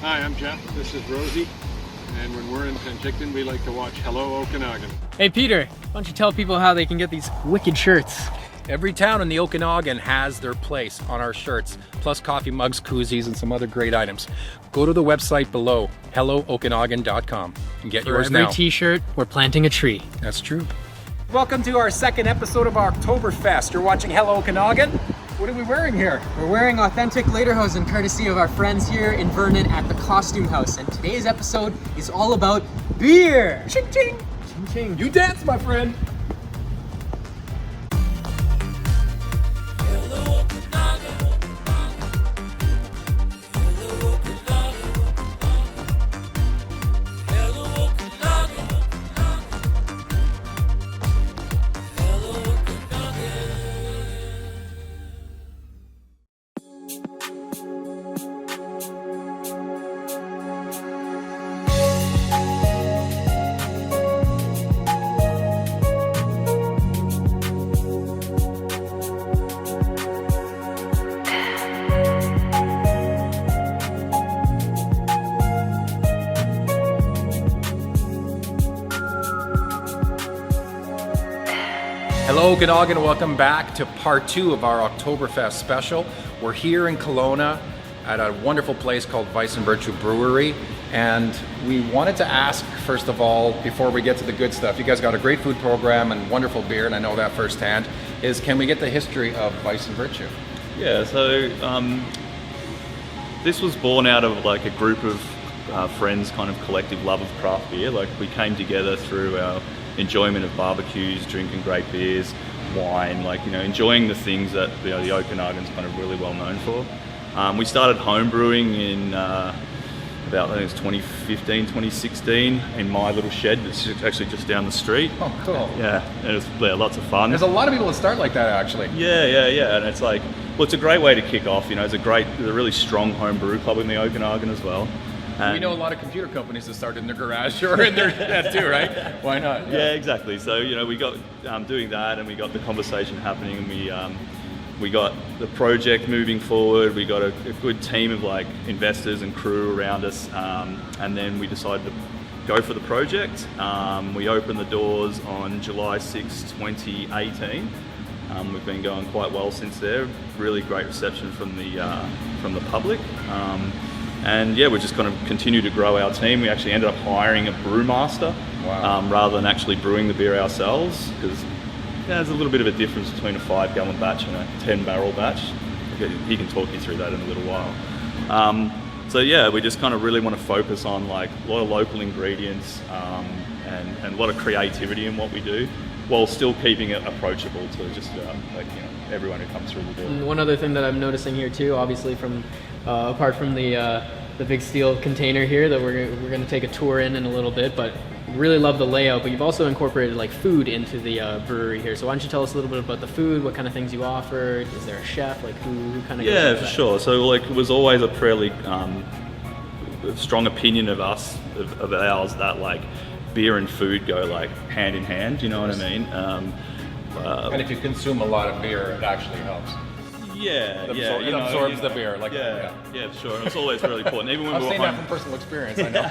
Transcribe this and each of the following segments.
Hi, I'm Jeff. This is Rosie. And when we're in Penticton, we like to watch Hello Okanagan. Hey Peter, why don't you tell people how they can get these wicked shirts? Every town in the Okanagan has their place on our shirts, plus coffee mugs, koozies, and some other great items. Go to the website below, hellookanagan.com, and get yours now. For every t-shirt, we're planting a tree. That's true. Welcome to our second episode of Oktoberfest. You're watching Hello Okanagan. What are we wearing here? We're wearing authentic lederhosen courtesy of our friends here in Vernon at the Costume House. And today's episode is all about beer. Ching ching! Ching ching. You dance, my friend! Hello Okanagan, welcome back to part 2 of our Oktoberfest special. We're here in Kelowna at a wonderful place called Vice and Virtue Brewery, and we wanted to ask, first of all, before we get to the good stuff, you guys got a great food program and wonderful beer, and I know that firsthand, is can we get the history of Vice and Virtue? Yeah, so this was born out of like a group of friends, kind of collective love of craft beer. Like we came together through our enjoyment of barbecues, drinking great beers, wine, like, you know, enjoying the things that, you know, the Okanagan's kind of really well known for. We started home brewing in about, I think it's 2015, 2016 in my little shed that's actually just down the street. Oh, cool. Yeah, it was lots of fun. There's a lot of people that start like that, actually. Yeah, and it's like, well, it's a great way to kick off, you know, there's a really strong home brew club in the Okanagan as well. We know a lot of computer companies that start in their garage or in their shed too, right? Why not? Yeah, exactly. So, you know, we got doing that, and we got the conversation happening, and we got the project moving forward. We got a good team of like investors and crew around us, and then we decided to go for the project. We opened the doors on July 6, 2018. We've been going quite well since there. Really great reception from the public. And yeah, we just kind of continue to grow our team. We actually ended up hiring a brewmaster. Wow. Rather than actually brewing the beer ourselves, because there's a little bit of a difference between a 5-gallon batch and a 10-barrel batch. He can talk you through that in a little while. So yeah, we just kind of really want to focus on like a lot of local ingredients and a lot of creativity in what we do, while still keeping it approachable to just like, you know, everyone who comes through the door. And one other thing that I'm noticing here too, obviously from apart from the big steel container here that we're going to take a tour in a little bit, but really love the layout. But you've also incorporated like food into the brewery here. So why don't you tell us a little bit about the food? What kind of things you offer? Is there a chef? Like who kind of? Yeah, for sure. So like it was always a fairly strong opinion of us of ours that like beer and food go like hand in hand. You know what I mean? And if you consume a lot of beer, it actually helps. Yeah, It absorbs the beer. Like, yeah, sure. And it's always really important. Even when I'm we were saying that from personal experience. I know.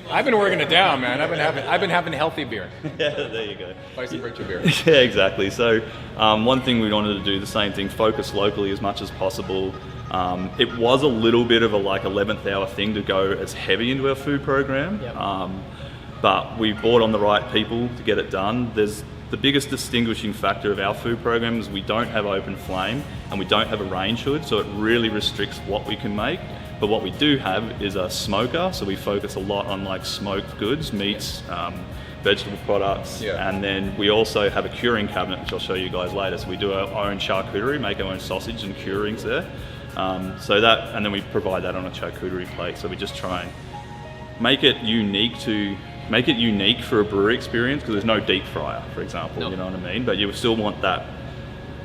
I've been working it down, man. I've been having healthy beer. Yeah, there you go. Vice and Virtue beer. Yeah, exactly. So one thing we wanted to do, the same thing, focus locally as much as possible. It was a little bit of a like 11th hour thing to go as heavy into our food program. Yep. But we brought on the right people to get it done. The biggest distinguishing factor of our food program is we don't have open flame and we don't have a range hood, so it really restricts what we can make. But what we do have is a smoker, so we focus a lot on like smoked goods, meats, vegetable products, and then we also have a curing cabinet, which I'll show you guys later. So we do our own charcuterie, make our own sausage and curings there. So that, and then we provide that on a charcuterie plate. So we just try and make it unique for a brewery experience, because there's no deep fryer, for example. Nope. You know what I mean? But you still want that,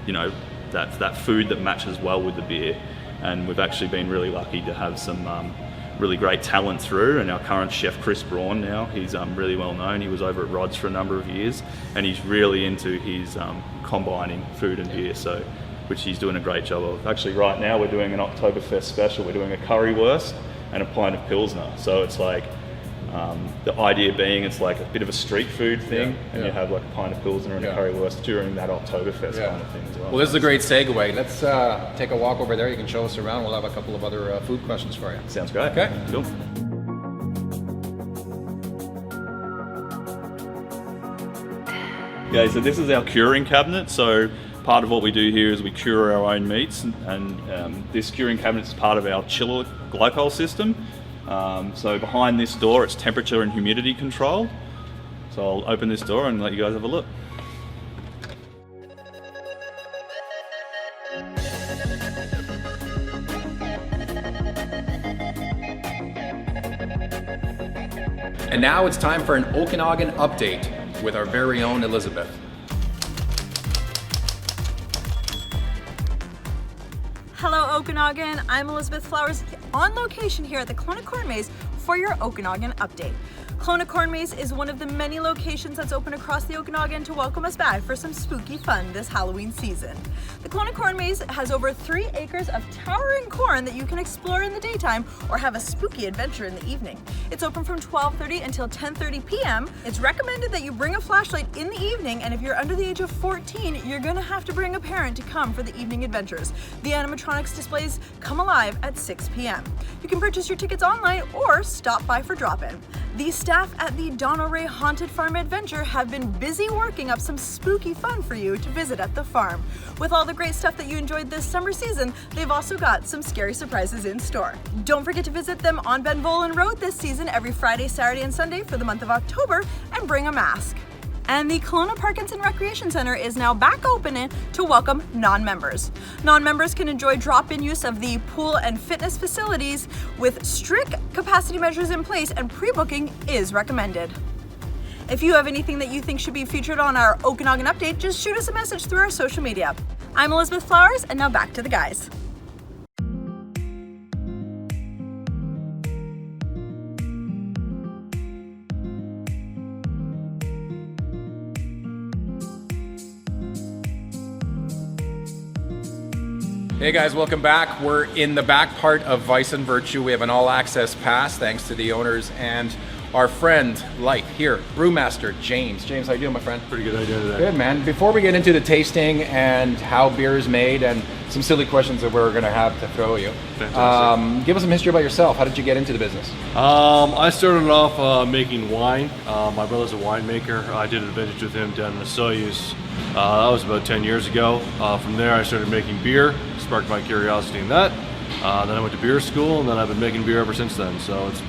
you know, that food that matches well with the beer. And we've actually been really lucky to have some really great talent through, and our current chef Chris Braun now, he's really well known. He was over at Rod's for a number of years, and he's really into his combining food and beer. So which he's doing a great job of. Actually, right now we're doing an Oktoberfest special. We're doing a currywurst and a pint of Pilsner. So it's like, the idea being it's like a bit of a street food thing, and you have like a pint of Pilsner and a currywurst during that Oktoberfest kind of thing as well. Well, this is a great segue. Let's take a walk over there. You can show us around. We'll have a couple of other food questions for you. Sounds great. Okay. Cool. Okay, so this is our curing cabinet. So part of what we do here is we cure our own meats, and this curing cabinet is part of our chiller glycol system. So behind this door, it's temperature and humidity controlled. So I'll open this door and let you guys have a look. And now it's time for an Okanagan update with our very own Elizabeth. Hello Okanagan, I'm Elizabeth Flowers on location here at the Kelowna Corn Maze for your Okanagan update. Kelowna Corn Maze is one of the many locations that's open across the Okanagan to welcome us back for some spooky fun this Halloween season. The Kelowna Corn Maze has over 3 acres of towering corn that you can explore in the daytime or have a spooky adventure in the evening. It's open from 12:30 until 10:30 p.m. It's recommended that you bring a flashlight in the evening, and if you're under the age of 14, you're gonna have to bring a parent to come for the evening adventures. The animatronics displays come alive at 6 p.m. You can purchase your tickets online or stop by for drop-in. The staff at the Donna Ray Haunted Farm Adventure have been busy working up some spooky fun for you to visit at the farm. With all the great stuff that you enjoyed this summer season, they've also got some scary surprises in store. Don't forget to visit them on Ben Volan Road this season every Friday, Saturday, and Sunday for the month of October, and bring a mask. And the Kelowna Parkinson Recreation Center is now back open to welcome non-members. Non-members can enjoy drop-in use of the pool and fitness facilities with strict capacity measures in place, and pre-booking is recommended. If you have anything that you think should be featured on our Okanagan update, just shoot us a message through our social media. I'm Elizabeth Flowers, and now back to the guys. Hey guys, welcome back. We're in the back part of Vice and Virtue. We have an all-access pass thanks to the owners and our friend, here, Brewmaster James. James, how you doing, my friend? Pretty good idea today. Good, man. Before we get into the tasting and how beer is made and some silly questions that we're gonna have to throw you, give us some history about yourself. How did you get into the business? I started off making wine. My brother's a winemaker. I did a vintage with him down in the Soyuz. That was about 10 years ago. From there I started making beer, sparked my curiosity in that. Then I went to beer school, and then I've been making beer ever since then. So it's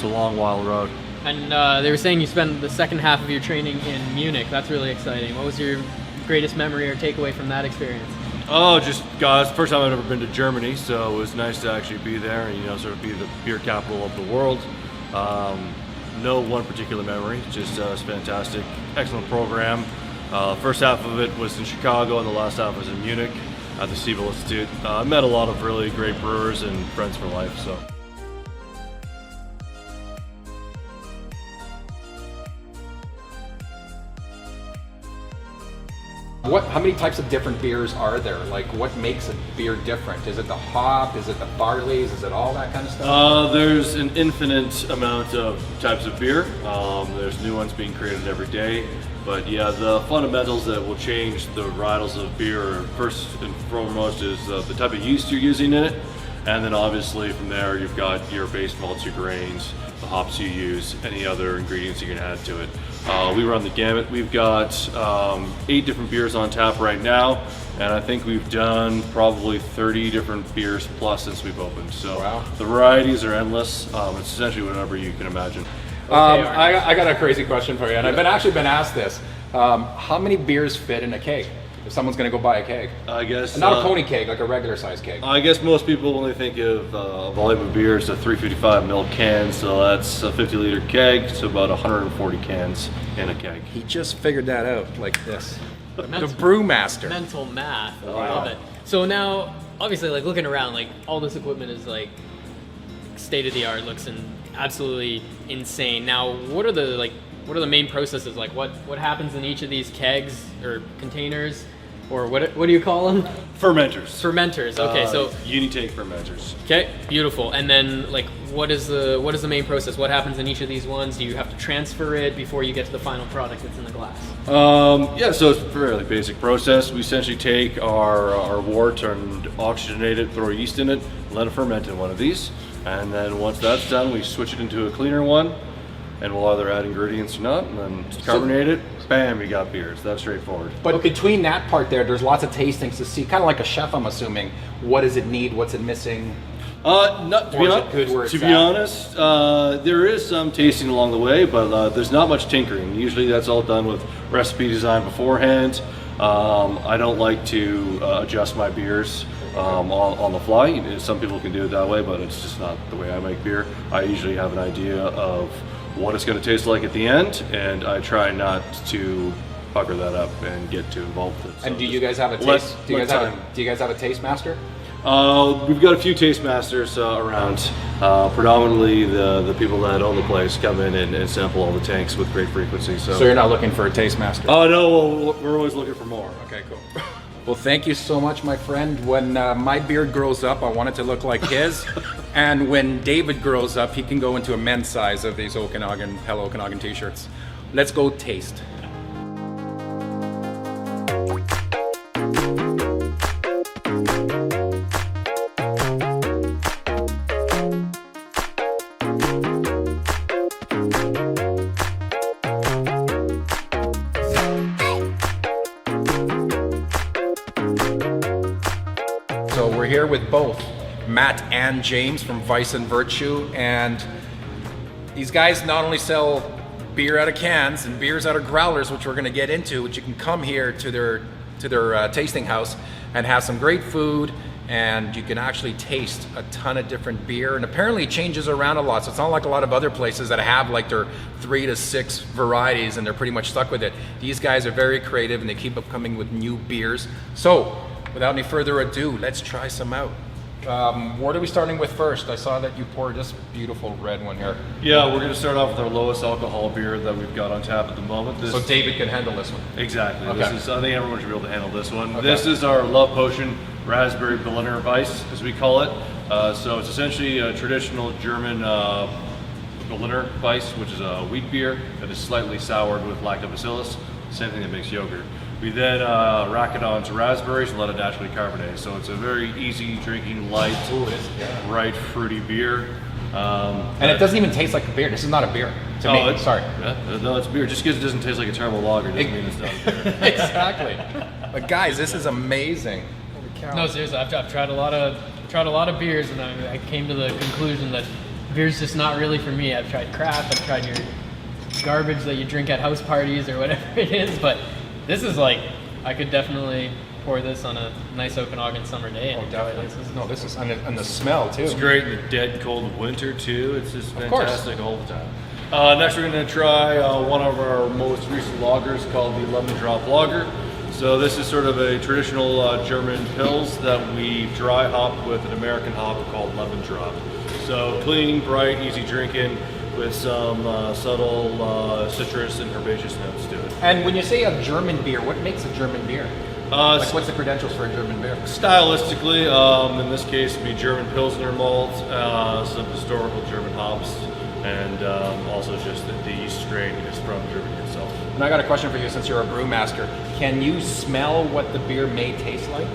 a long, wild road. And they were saying you spent the second half of your training in Munich. That's really exciting. What was your greatest memory or takeaway from that experience? Oh, just guys, first time I've ever been to Germany, so it was nice to actually be there and sort of be the beer capital of the world. No one particular memory, just it's fantastic, excellent program. First half of it was in Chicago, and the last half was in Munich at the Siebel Institute. I met a lot of really great brewers and friends for life. So. How many types of different beers are there? Like, what makes a beer different? Is it the hop? Is it the barleys? Is it all that kind of stuff? There's an infinite amount of types of beer. There's new ones being created every day. But yeah, the fundamentals that will change the varietals of beer, first and foremost, is the type of yeast you're using in it. And then obviously from there, you've got your base malts, your grains, the hops you use, any other ingredients you can add to it. We run the gamut. We've got 8 different beers on tap right now, and I think we've done probably 30 different beers plus since we've opened. So wow. The varieties are endless. It's essentially whatever you can imagine. I got a crazy question for you, and I've been asked this. How many beers fit in a keg? If someone's going to go buy a keg, I guess not a pony keg, like a regular size keg. I guess most people only think of volume of beer as a 355 ml can, so that's a 50-liter keg, so about 140 cans in a keg. He just figured that out like this. The brewmaster. Mental math. I love it. So now, obviously, like looking around, like all this equipment is like state of the art, looks absolutely insane. Now, what are the main processes? Like what happens in each of these kegs or containers? or what do you call them? Fermenters. Fermenters. Okay, so Unitake fermenters. okay, beautiful. And then like, what is the main process? What happens in each of these ones? Do you have to transfer it before you get to the final product that's in the glass? Yeah, so it's a fairly basic process. We essentially take our wort and oxygenate it, throw yeast in it, let it ferment in one of these, and then once that's done, we switch it into a cleaner one, and we'll either add ingredients or not, and then carbonate it. Bam, you got beers. That's straightforward. But between that part there's lots of tastings to see, kind of like a chef, I'm assuming. What does it need? What's it missing? Not to be, Or is it good where it's be at? honest, there is some tasting along the way, but there's not much tinkering. Usually that's all done with recipe design beforehand. I don't like to adjust my beers on the fly. Some people can do it that way, but it's just not the way I make beer. I usually have an idea of what it's going to taste like at the end, and I try not to pucker that up and get too involved with it. And So do you guys have a let- taste? Do you let guys have time. do you guys have a taste master? We've got a few taste masters around. Predominantly the people that own the place come in and sample all the tanks with great frequency. So you're not looking for a taste master? Oh no, well, we're always looking for more. Okay, cool. Well, thank you so much, my friend. When my beard grows up, I want it to look like his. And when David grows up, he can go into a men's size of these Okanagan, Hello Okanagan t-shirts. Let's go taste. So we're here with both Matt and James from Vice and Virtue, and these guys not only sell beer out of cans and beers out of growlers, which we're going to get into, which you can come here to their tasting house and have some great food, and you can actually taste a ton of different beer, and apparently it changes around a lot, so it's not like a lot of other places that have like their 3 to 6 varieties and they're pretty much stuck with it. These guys are very creative and they keep up coming with new beers. So without any further ado, let's try some out. What are we starting with first? I saw that you poured this beautiful red one here. Yeah, we're going to start off with our lowest alcohol beer that we've got on tap at the moment. This, So David can handle this one. exactly. Okay. This is, I think everyone should be able to handle this one. Okay. This is our Love Potion Raspberry Berliner Weiss, as we call it. So it's essentially a traditional German Berliner Weiss, which is a wheat beer that is slightly soured with lactobacillus, same thing that makes yogurt. We then rack it onto raspberries and let it naturally carbonate. So it's a very easy drinking, light, bright, fruity beer. And it doesn't even taste like a beer. This is not a beer to me. Sorry. Yeah, no, it's beer. Just because it doesn't taste like a terrible lager doesn't mean it's not a beer. Exactly. But guys, this is amazing. Holy cow. No, seriously, I've tried a lot of beers, and I came to the conclusion that beer's just not really for me. I've tried craft, I've tried your garbage that you drink at house parties or whatever it is, but this is like, I could definitely pour this on a nice Okanagan summer day and enjoy it. This is and the smell too. It's great in the dead cold of winter too. It's just course. fantastic all the time. Next we're going to try one of our most recent lagers called the Lemon Drop Lager. So this is sort of a traditional German pils that we dry hop with an American hop called Lemon Drop. So clean, bright, easy drinking with some subtle citrus and herbaceous notes to it. And when you say a German beer, what makes a German beer? Like what's the credentials for a German beer? Stylistically, in this case, it'd be German Pilsner malt, some historical German hops, and also just the yeast strain is from Germany itself. And I got a question for you since you're a brewmaster. Can you smell what the beer may taste like?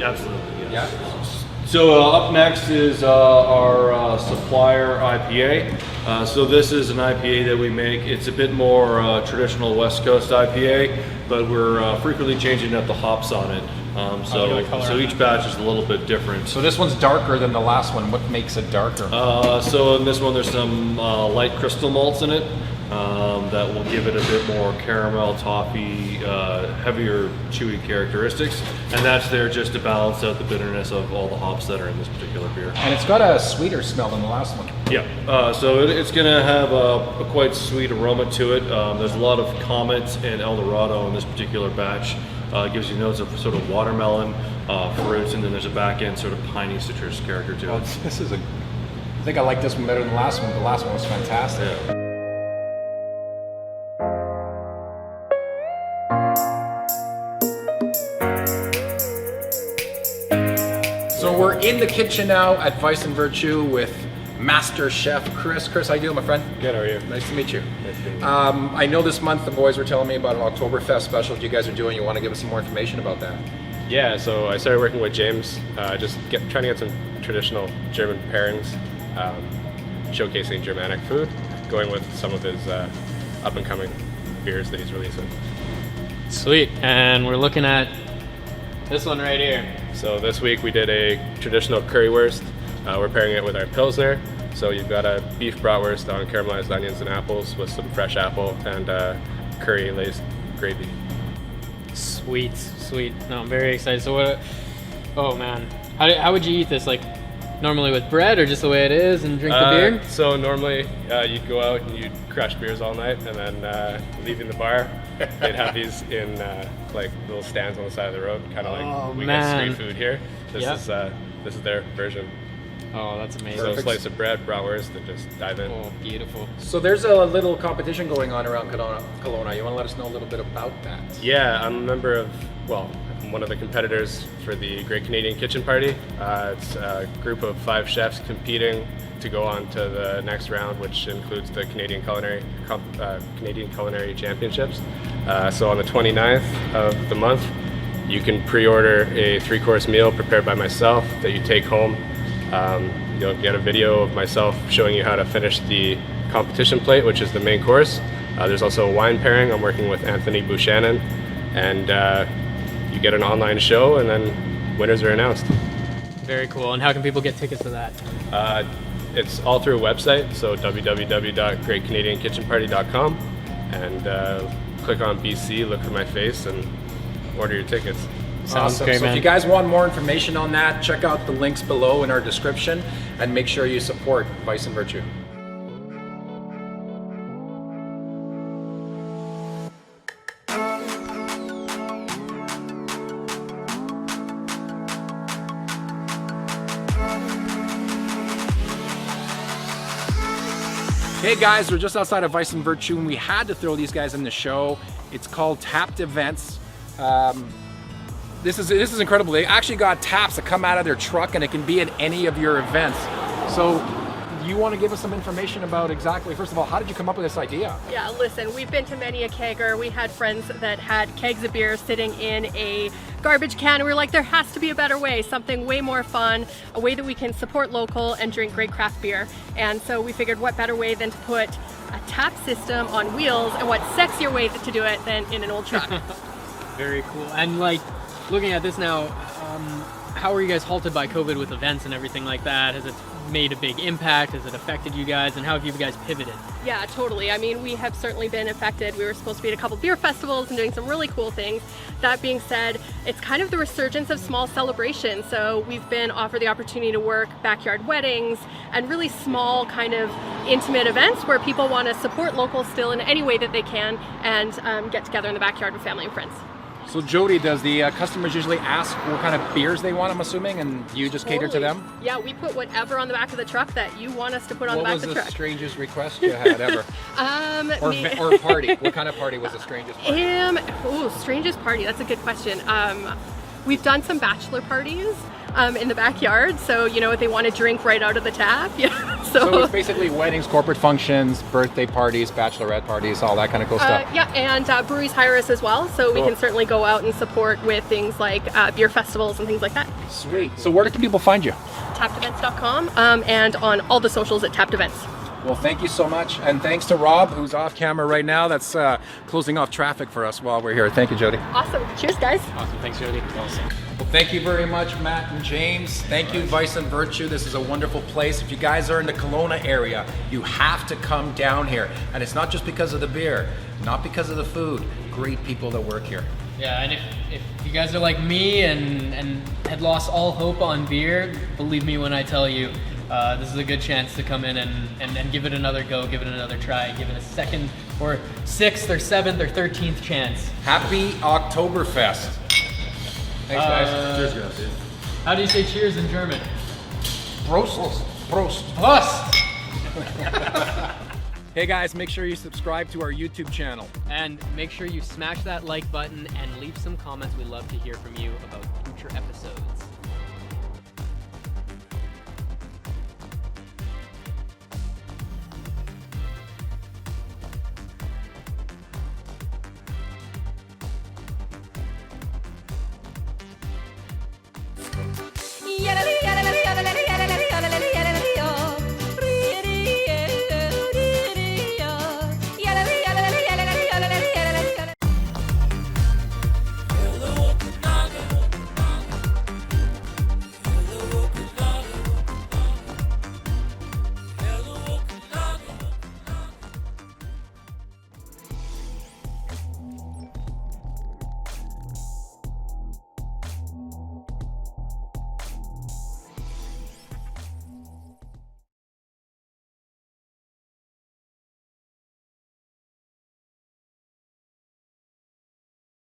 Absolutely, yes. Yeah? So up next is our supplier IPA. So this is an IPA that we make. It's a bit more traditional West Coast IPA, but we're frequently changing up the hops on it. So each batch is a little bit different. So this one's darker than the last one. What makes it darker? So in this one there's some light crystal malts in it that will give it a bit more caramel, toffee, heavier, chewy characteristics. And that's there just to balance out the bitterness of all the hops that are in this particular beer. And it's got a sweeter smell than the last one. Yeah, so it's going to have a quite sweet aroma to it. There's a lot of Comet and Eldorado in this particular batch. It gives you notes of sort of watermelon, fruits, and then there's a back end sort of piney citrus character to it. I think I like this one better than the last one. The last one was fantastic. Yeah. we're in the kitchen now at Vice and Virtue with Master Chef Chris. Chris, how you doing, my friend? Good, how are you? Nice to meet you. Nice to meet you. I know this month the boys were telling me about an Oktoberfest special that you guys are doing. You want to give us some more information about that? Yeah, so I started working with James, trying to get some traditional German pairings, showcasing Germanic food, going with some of his up-and-coming beers that he's releasing. Sweet. And we're looking at this one right here. So this week we did a traditional currywurst. We're pairing it with our Pilsner. So you've got a beef bratwurst on caramelized onions and apples with some fresh apple and curry-laced gravy. Sweet, sweet. No, I'm very excited. So what? Oh man, how would you eat this? Like normally with bread, or just the way it is, and drink the beer? So normally you'd go out and you'd crush beers all night, and then leaving the bar, they'd have these in like little stands on the side of the road, kind of like we get street food here. This is their version. Oh, that's amazing. So a slice of bread, bratwurst, and just dive in. Oh, beautiful. So there's a little competition going on around Kelowna. You want to let us know a little bit about that? Yeah, I'm a member of, I'm one of the competitors for the Great Canadian Kitchen Party. It's a group of 5 chefs competing to go on to the next round, which includes the Canadian Culinary Championships. So on the 29th of the month, you can pre-order a 3-course meal prepared by myself that you take home. You'll get a video of myself showing you how to finish the competition plate, which is the main course. There's also a wine pairing. I'm working with Anthony Buchanan, and you get an online show, and then winners are announced. Very cool. And how can people get tickets to that? It's all through a website, so www.greatcanadiankitchenparty.com, and click on BC, look for my face, and order your tickets. Sounds Awesome. great, So man. if you guys want more information on that, check out the links below in our description, and make sure you support Vice and Virtue. Hey guys, we're just outside of Vice and Virtue, and we had to throw these guys in the show. It's called Tapped Events. This is incredible. They actually got taps that come out of their truck, and it can be at any of your events. So you want to give us some information about exactly, first of all, how did you come up with this idea? Yeah, listen, we've been to many a kegger. We had friends that had kegs of beer sitting in a garbage can, and we were like, there has to be a better way, something way more fun, a way that we can support local and drink great craft beer. And so we figured what better way than to put a tap system on wheels, and what sexier way to do it than in an old truck. Very cool. And like, looking at this now, how are you guys halted by COVID with events and everything like that? Has it made a big impact? Has it affected you guys? And how have you guys pivoted? Yeah, totally. I mean, we have certainly been affected. We were supposed to be at a couple beer festivals and doing some really cool things. That being said, it's kind of the resurgence of small celebrations. So we've been offered the opportunity to work backyard weddings and really small kind of intimate events where people want to support local still in any way that they can, and get together in the backyard with family and friends. So Jody, does the customers usually ask what kind of beers they want, I'm assuming, and you just cater to them? Yeah, we put whatever on the back of the truck that you want us to put on the back of the truck. What was the strangest request you had ever? Or party? What kind of party was the strangest party? Strangest party, that's a good question. We've done some bachelor parties in the backyard, so you know, they want to drink right out of the tap. So it's basically weddings, corporate functions, birthday parties, bachelorette parties, all that kind of cool stuff. Yeah, and breweries hire us as well, so we can certainly go out and support with things like beer festivals and things like that. Sweet. So where can people find you? Tappedevents.com, and on all the socials at Tapped Events. Well, thank you so much, and thanks to Rob, who's off camera right now. That's closing off traffic for us while we're here. Thank you, Jody. Awesome. Cheers, guys. Awesome. Thanks, Jody. Awesome. Well, thank you very much, Matt and James. Thank you, Vice and Virtue. This is a wonderful place. If you guys are in the Kelowna area, you have to come down here. And it's not just because of the beer, not because of the food. Great people that work here. Yeah, and if you guys are like me and had lost all hope on beer, believe me when I tell you, this is a good chance to come in and give it another go, give it another try, give it a second or 6th or 7th or 13th chance. Happy Oktoberfest. Thanks, guys. Cheers, guys. How do you say cheers in German? Prost. Prost. Prost! Hey guys, make sure you subscribe to our YouTube channel. And make sure you smash that like button and leave some comments. We'd love to hear from you about future episodes.